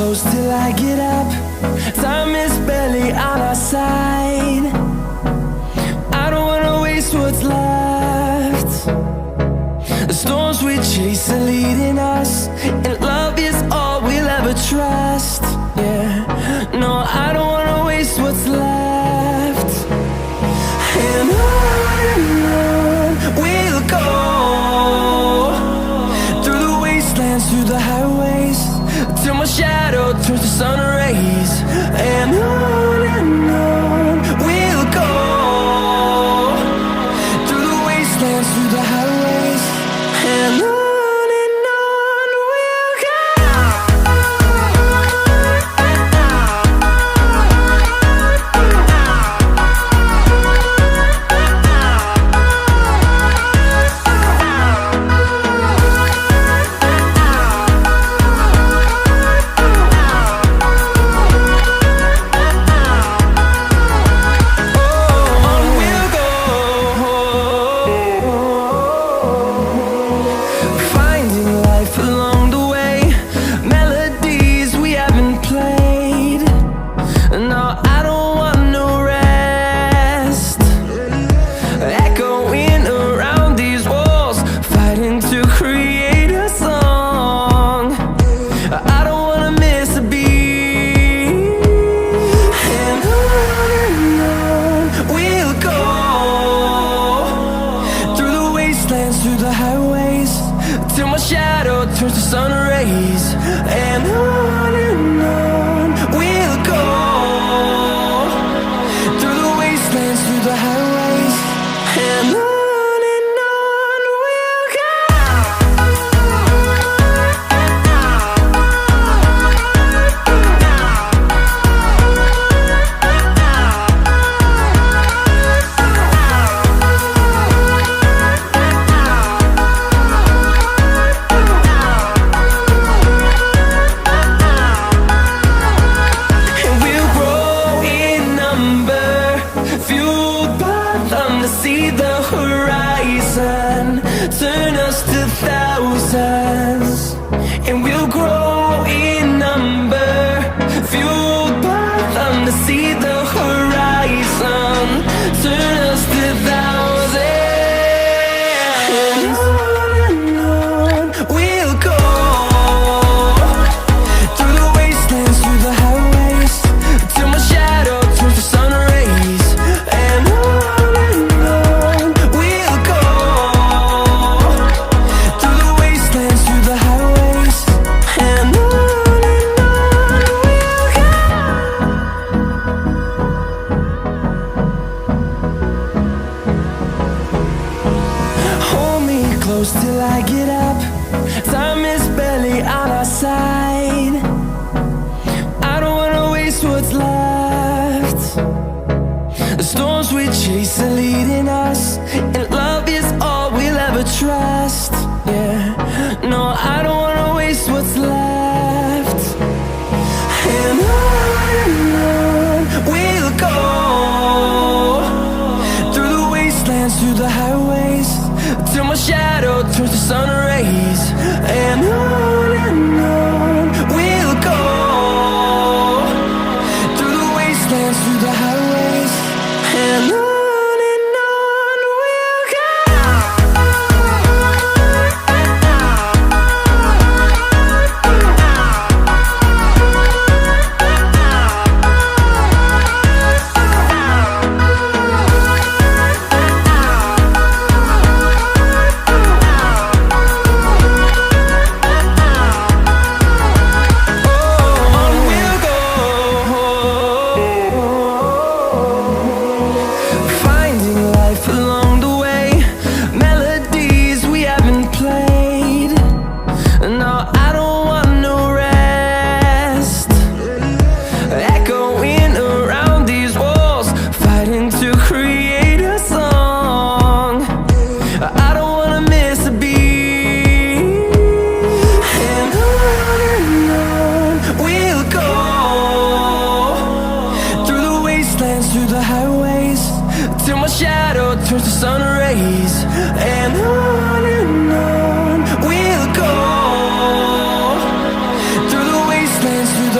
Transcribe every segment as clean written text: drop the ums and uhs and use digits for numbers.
close till I get up. Time is barely on our side. I don't wanna waste what's left. The storms we chase are leading us, and love is all we'll ever trust. Yeah, no, I don't wanna waste what's left. And on we'll go, through the wastelands, through the highways, till my shadow turns to sun rays. And on we'll go, through the wastelands, through the highways, and on we'll go. Through the highways, till my shadow turns to sun rays. And on we'll go, through the wastelands, through the highways, and on we'll go. See the horizon turn us to thousands, and we'll grow in number, fueled by them. To see the horizon turn us to thousands, and on we'll go, through the wastelands, through the highways, till my shadow turns to sun rays. And close till I get up. Time is barely on our side. I don't wanna waste what's left. The storms we chase are leading us, and love is all we'll ever trust. Yeah, no, I don't wanna waste what's left. And on we'll go, through the wastelands, through the highways, till my shadow turns to sun rays. And on we'll go, through the wastelands, through the highways, and on we'll go. turns to sun rays, and on we'll go, through the wastelands, through the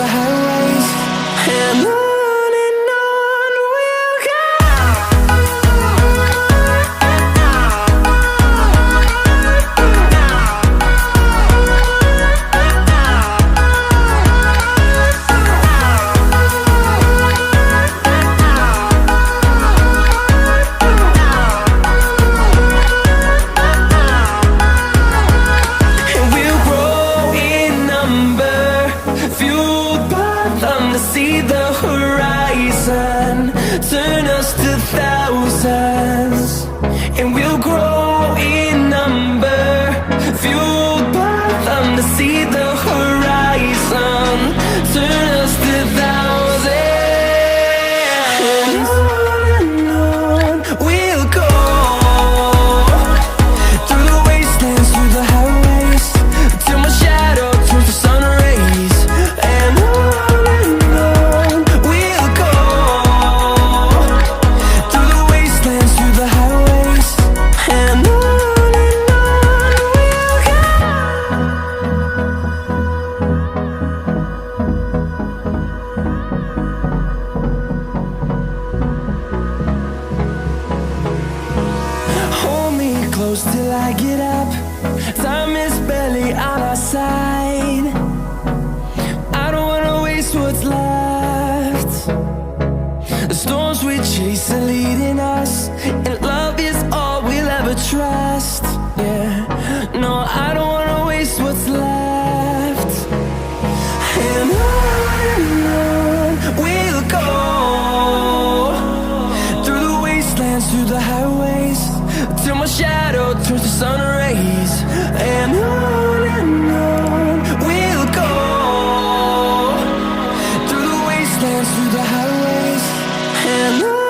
turn us to thousands, and we'll grow in number, fueled by them to see the horizon. Turn us to thousands, and on we'll go, through the wastelands, through the highways, till my shadow turns to sun rays. And on we'll go, through the wastelands, through the highways, and on we'll go. Hold me close till I get up. Time is barely on our side. I don't wanna waste what's left. The storms we chase are leading us, and love is all we'll ever trust. Yeah, no, I don't wanna waste what's left. And on we'll go, through the wastelands, through the highways, till my shadow turns to sun rays. And on we'll go, through the wastelands, through the highways, and on.